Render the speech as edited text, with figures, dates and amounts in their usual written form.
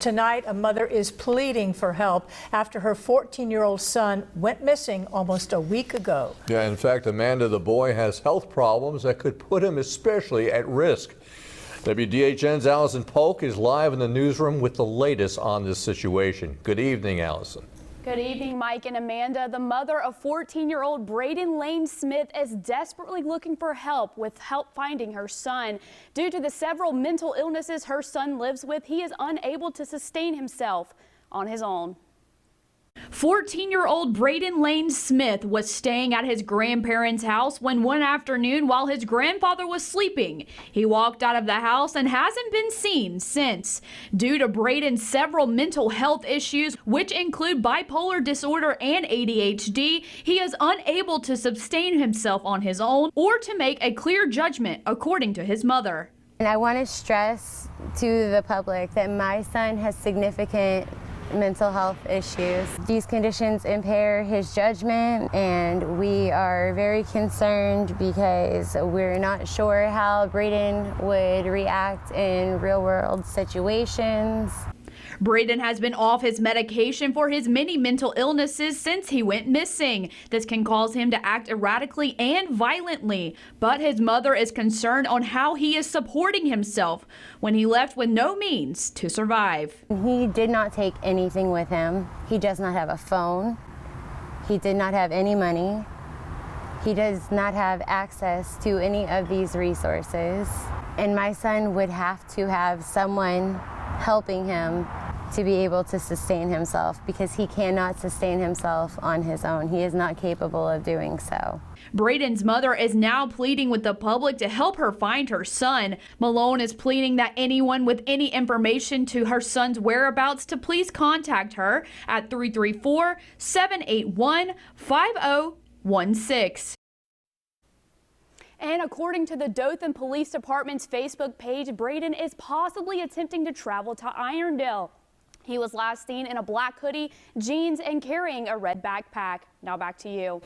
Tonight, a mother is pleading for help after her 14-year-old son went missing almost a week ago. Yeah, in fact, Amanda, the boy has health problems that could put him especially at risk. WDHN's Allison Polk is live in the newsroom with the latest on this situation. Good evening, Allison. Good evening, Mike and Amanda. The mother of 14-year-old Braden Lane Smith is desperately looking for help finding her son. Due to the several mental illnesses her son lives with, he is unable to sustain himself on his own. 14-year-old Braden Lane Smith was staying at his grandparents' house when one afternoon, while his grandfather was sleeping, he walked out of the house and hasn't been seen since. Due to Braden's several mental health issues, which include bipolar disorder and ADHD, he is unable to sustain himself on his own or to make a clear judgment, according to his mother. And I want to stress to the public that my son has significant mental health issues. These conditions impair his judgment, and we are very concerned because we're not sure how Braden would react in real-world situations. Braden has been off his medication for his many mental illnesses since he went missing. This can cause him to act erratically and violently, but his mother is concerned on how he is supporting himself when he left with no means to survive. He did not take anything with him. He does not have a phone. He did not have any money. He does not have access to any of these resources. And my son would have to have someone helping him to be able to sustain himself, because he cannot sustain himself on his own. He is not capable of doing so. Braden's mother is now pleading with the public to help her find her son. Malone is pleading that anyone with any information to her son's whereabouts to please contact her at 334-781-5016. And according to the Dothan Police Department's Facebook page, Braden is possibly attempting to travel to Irondale. He was last seen in a black hoodie, jeans, and carrying a red backpack. Now back to you.